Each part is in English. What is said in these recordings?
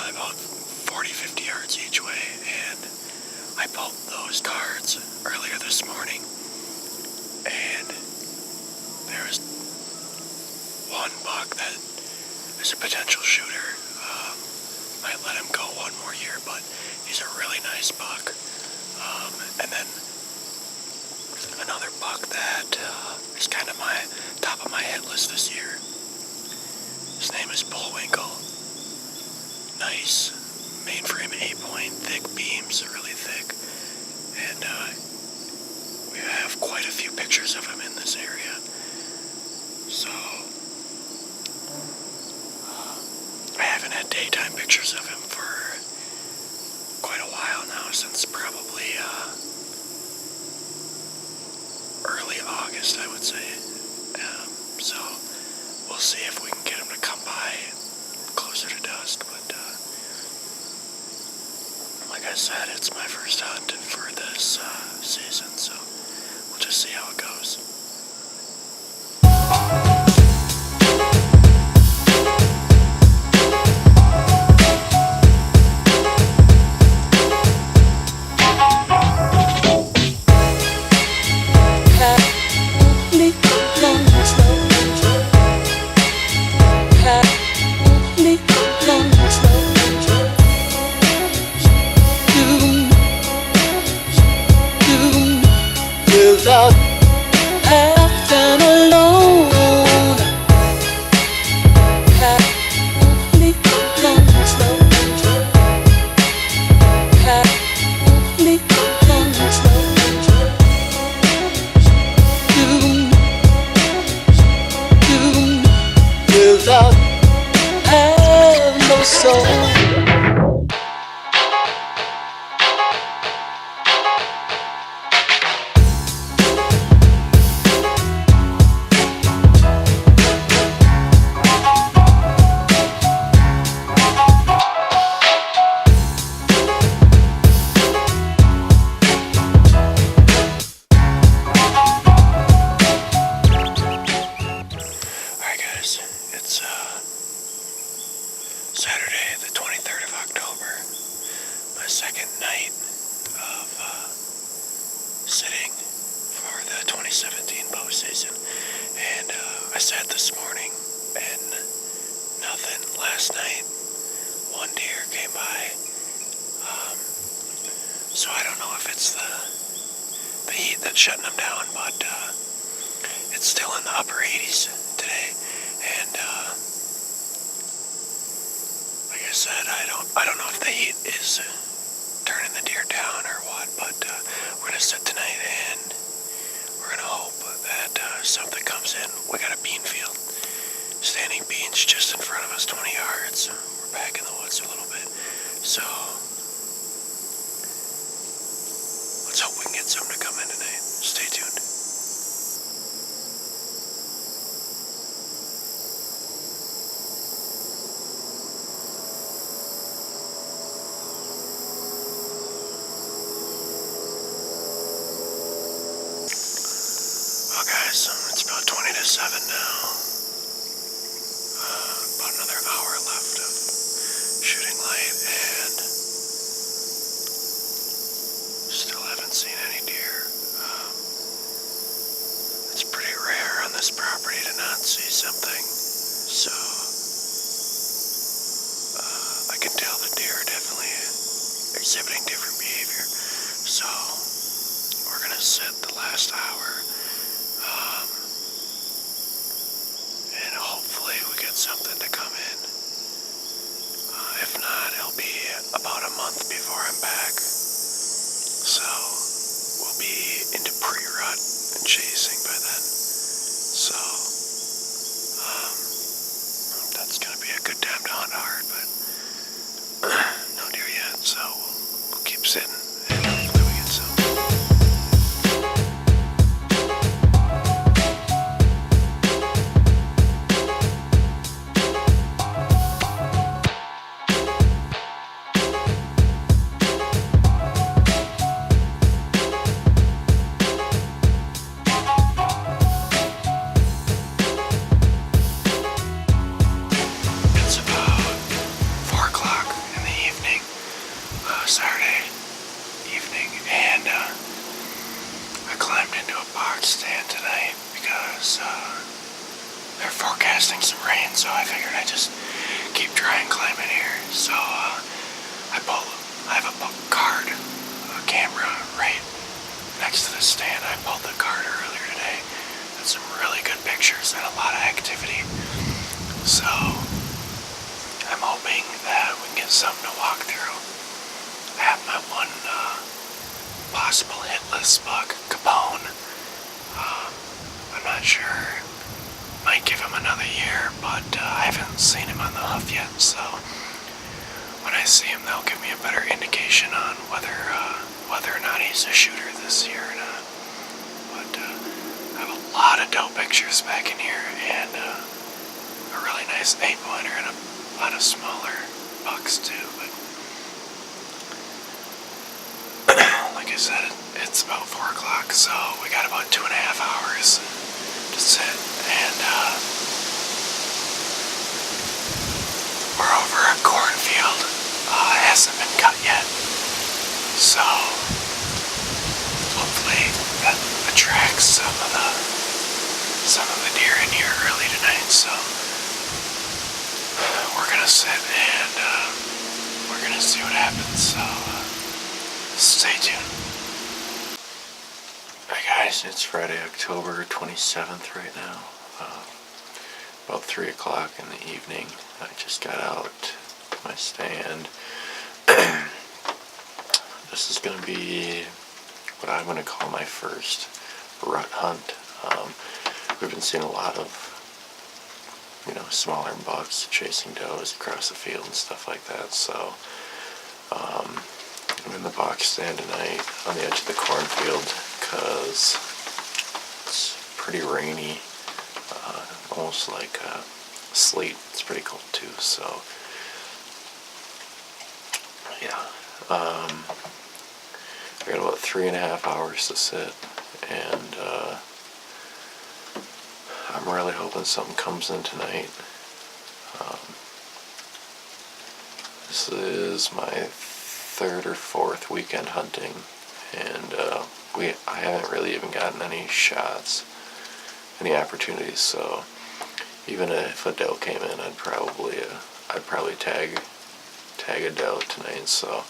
probably about 40, 50 yards each way, and I pulled those cards earlier this morning, and there was one buck that is a potential shooter. Might let him go one more year, but he's a really nice buck. And then another buck that is kind of my top of my hit list this year. His name is Bullwinkle. Nice mainframe 8-point, thick beams, really thick. And we have quite a few pictures of him in this area. So I haven't had daytime pictures of him for quite a while now, since probably early August, I would say. So we'll see if we can get him to come by closer to dusk. But like I said, it's my first hunt for this season, so we'll just see how it goes. Without acting alone, happily come slow, happily come slow. Without have no soul. It's Saturday, the 23rd of October, my second night of sitting for the 2017 bow season, and I sat this morning and nothing. Last night, one deer came by, so I don't know if it's the heat that's shutting them down, but it's still in the upper 80s today. And like I said, I don't know if the heat is turning the deer down or what, but we're gonna sit tonight and we're gonna hope that something comes in. We got a bean field, standing beans just in front of us, 20 yards. We're back in the woods a little bit, so let's hope we can get something to come in tonight. Stay tuned. Guys, it's about 20 to 7 now. About another hour left of shooting light, and still haven't seen any deer. It's pretty rare on this property to not see something, so I can tell the deer are definitely exhibiting different behavior. So we're gonna sit the last hour. And hopefully we get something to come in. If not, it'll be about a month before I'm back. So we'll be into pre-rut and chasing by then. So that's gonna be a good time to hunt hard, but no deer yet, so we'll keep sitting and hopefully we get some. me something to walk through. I have my one possible hit list buck, Capone. I'm not sure. Might give him another year, but I haven't seen him on the hoof yet, so when I see him, they'll give me a better indication on whether or not he's a shooter this year or not. But I have a lot of dope pictures back in here, and a really nice 8-pointer and a lot of smaller bucks too. But like I said, it's about 4 o'clock, so we got about 2.5 hours to sit, and we're over a cornfield. It hasn't been cut yet, so hopefully that attracts some of the deer in here early tonight. So we're gonna sit and we're gonna see what happens. So stay tuned. Hi guys, it's Friday, October 27th right now. About 3 o'clock in the evening. I just got out of my stand. This is going to be what I'm going to call my first rut hunt. We've been seeing a lot of, smaller bucks chasing does across the field and stuff like that. So I'm in the box stand tonight on the edge of the cornfield because it's pretty rainy, almost like sleet. It's pretty cold too, so yeah. I got about 3.5 hours to sit, and I'm really hoping something comes in tonight. This is my 3rd or 4th weekend hunting, and I haven't really even gotten any shots, any opportunities. So even if a doe came in, I'd probably tag a doe tonight. So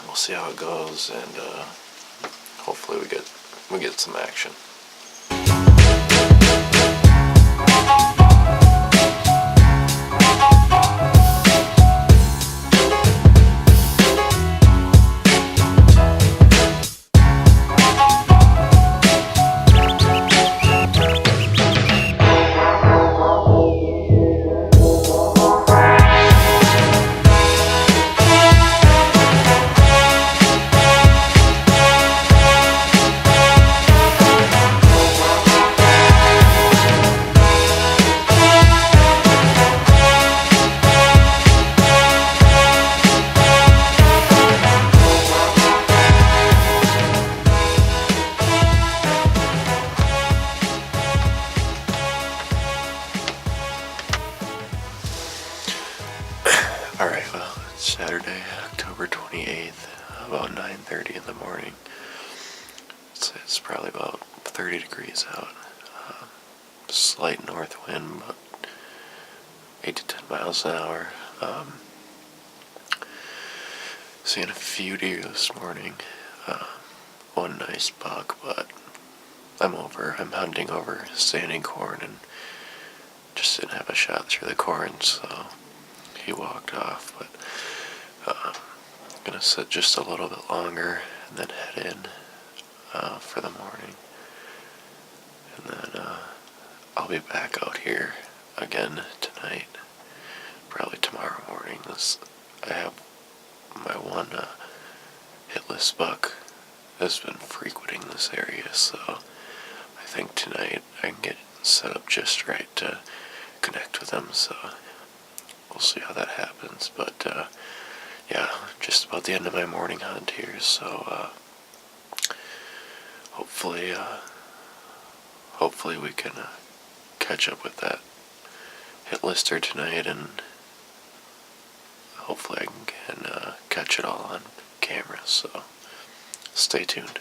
we'll see how it goes, and hopefully we get some action. Alright, well, it's Saturday, October 28th, about 9:30 in the morning. It's probably about 30 degrees out. Slight north wind, about 8 to 10 miles an hour. Seeing a few deer this morning. One nice buck, but I'm hunting over standing corn and just didn't have a shot through the corn, so he walked off. But I'm gonna sit just a little bit longer and then head in for the morning, and then I'll be back out here again tonight, probably tomorrow morning. I have my one hitless buck has been frequenting this area, so I think tonight I can get set up just right to connect with him. So we'll see how that happens. But yeah, just about the end of my morning hunt here, so hopefully we can catch up with that hit lister tonight, and hopefully I can catch it all on camera. So stay tuned.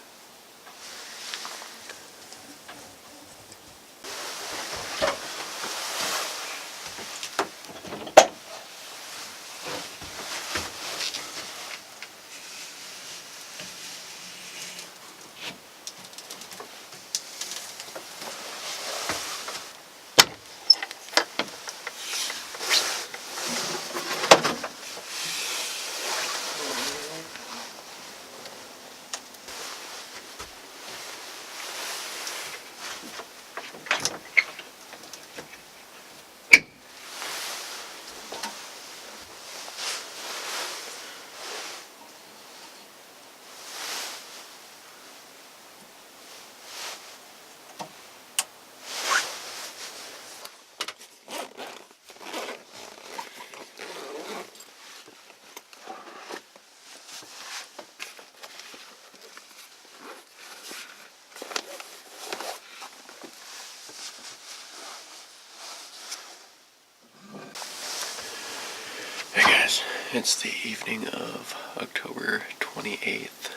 guys, it's the evening of October 28th,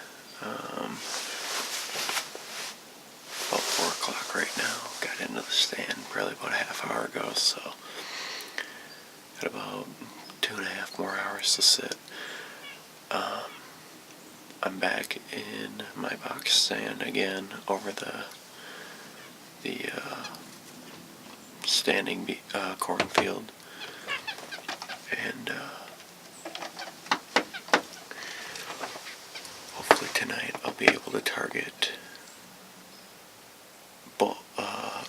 about 4 o'clock right now. Got into the stand probably about a half hour ago, so got about 2.5 more hours to sit. I'm back in my box stand again over the standing cornfield, and hopefully tonight I'll be able to target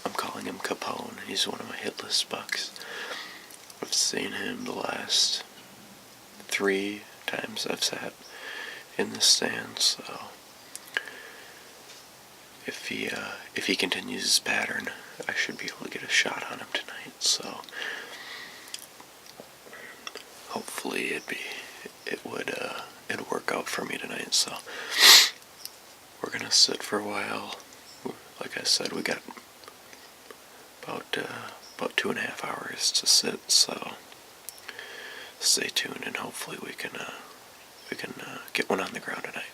I'm calling him Capone. He's one of my hit list bucks. I've seen him the last 3 times I've sat in the stand, so if he continues his pattern, I should be able to get a shot on him tonight. So hopefully it'd work out for me tonight. So we're gonna sit for a while. Like I said, we got about 2.5 hours to sit. So stay tuned, and hopefully we can get one on the ground tonight.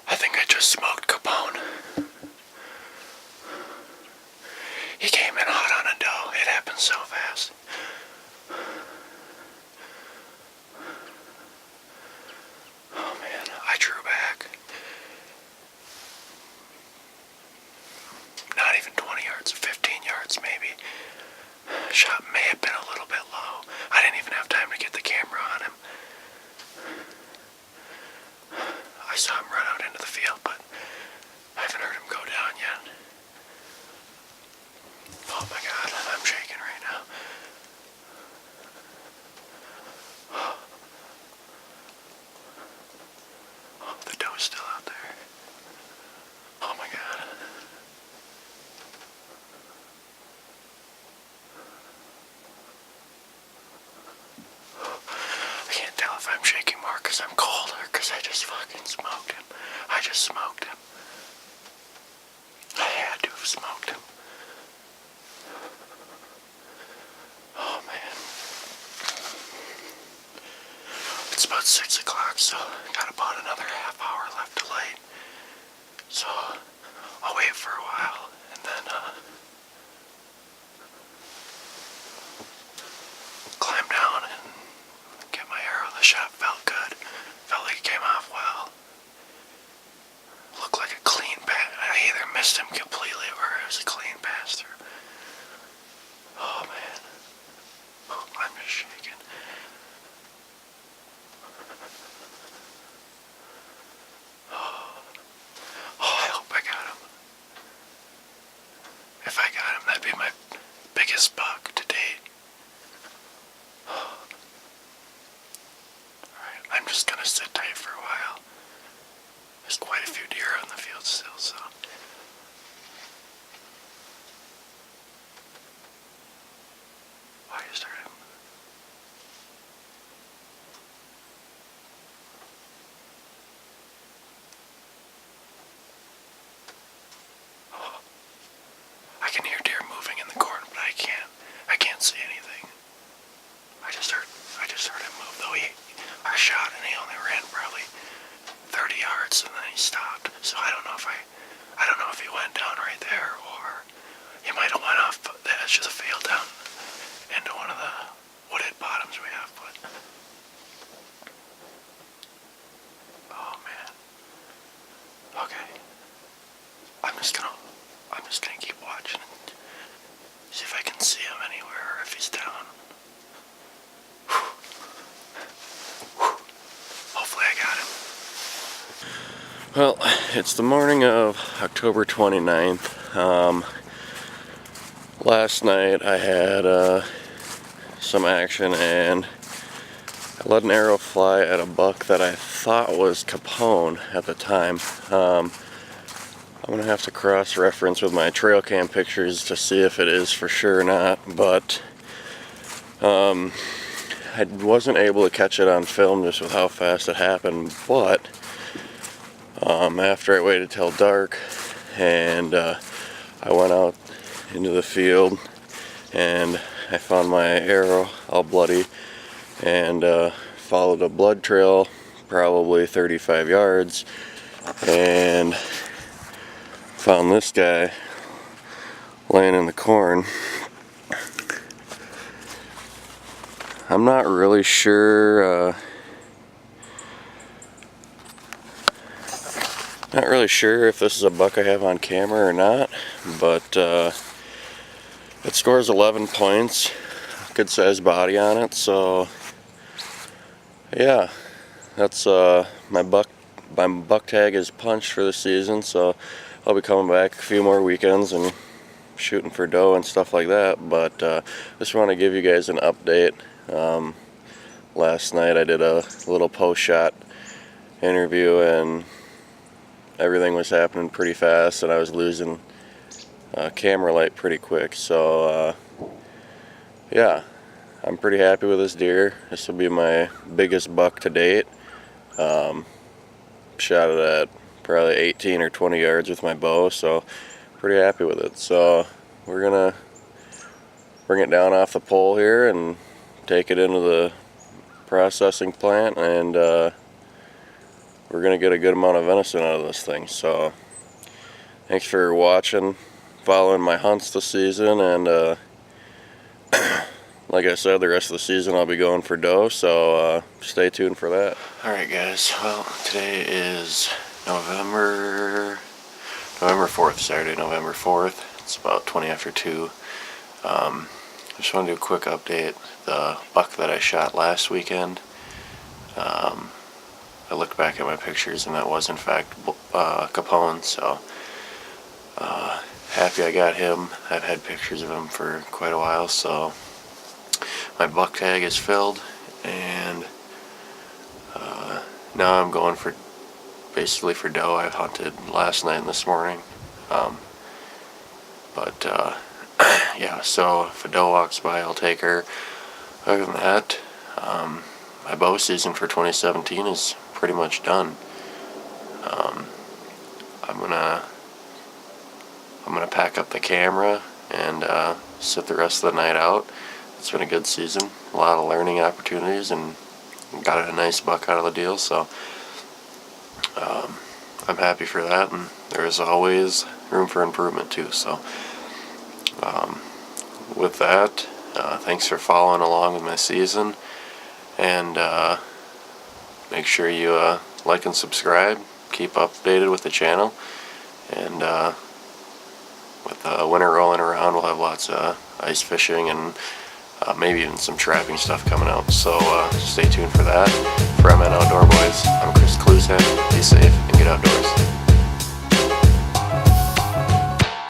I think I just smoked Capone. He came in hot on a dough. It happened so fast. Oh man, I drew back. Not even 20 yards, 15 yards maybe. Shot may have been a little bit low. I didn't even have time to get the camera on him. I saw him run out into the field, but I haven't heard him go down yet. Oh my God, I'm shaking right now. Oh, the doe's still out there. Oh my God. I can't tell if I'm shaking more because I'm cold or because I just fucking smoked him. I just smoked him. I had to have smoked him. Oh man. It's about 6 o'clock, so got about another half hour left to light. So I'll wait for a while and then climb down and get my arrow. The shot felt good. Felt like it came off well. Looked like a clean pass. I either missed him completely or it was a clean pass through. Oh man. Oh, I'm just shaking. Oh, I hope I got him. If I got him, that'd be my biggest buck to date. Alright, I'm just gonna sit tight for a while. There's quite a few deer on the field still, so. Why you start him? Oh. I can hear deer moving in the corn, but I can't see anything. I just heard him move, though I shot and he only ran probably 30 yards and then he stopped. So I don't know if he went down right there or he might have went off the edge of the field down into one of the wooded bottoms we have, but oh man. Okay. I'm just gonna keep watching and see if I can see him anywhere or if he's down. Hopefully I got him. Well, it's the morning of October 29th. Last night I had some action and I let an arrow fly at a buck that I thought was Capone at the time. I'm going to have to cross-reference with my trail cam pictures to see if it is for sure or not, but I wasn't able to catch it on film just with how fast it happened, but after I waited till dark and I went out into the field and I found my arrow all bloody and followed a blood trail probably 35 yards and found this guy laying in the corn. I'm not really sure if this is a buck I have on camera or not, but it scores 11 points, good sized body on it, so yeah, that's my buck tag is punched for the season, so I'll be coming back a few more weekends and shooting for doe and stuff like that, but just want to give you guys an update. Last night I did a little post-shot interview and everything was happening pretty fast and I was losing camera light pretty quick, so yeah, I'm pretty happy with this deer. This will be my biggest buck to date. Shot it at probably 18 or 20 yards with my bow, so pretty happy with it. So we're gonna bring it down off the pole here and take it into the processing plant, and we're gonna get a good amount of venison out of this thing. So thanks for watching, following my hunts this season, and like I said, the rest of the season I'll be going for doe, so stay tuned for that. Alright guys, well today is November 4th, Saturday, November 4th. It's about 20 after 2. I just want to do a quick update. The buck that I shot last weekend, I looked back at my pictures and that was in fact Capone, so happy I got him. I've had pictures of him for quite a while, so my buck tag is filled, and now I'm going for basically for doe. I hunted last night and this morning, but yeah, so if a doe walks by I'll take her. Other than that, my bow season for 2017 is pretty much done. I'm gonna pack up the camera and sit the rest of the night out. It's been a good season, a lot of learning opportunities, and got a nice buck out of the deal, so I'm happy for that, and there is always room for improvement too. So with that, thanks for following along with my season, and make sure you like and subscribe, keep updated with the channel, and with winter rolling around, we'll have lots of ice fishing and maybe even some trapping stuff coming out, so stay tuned for that. For MN Outdoor Boys, I'm Chris Klusehead.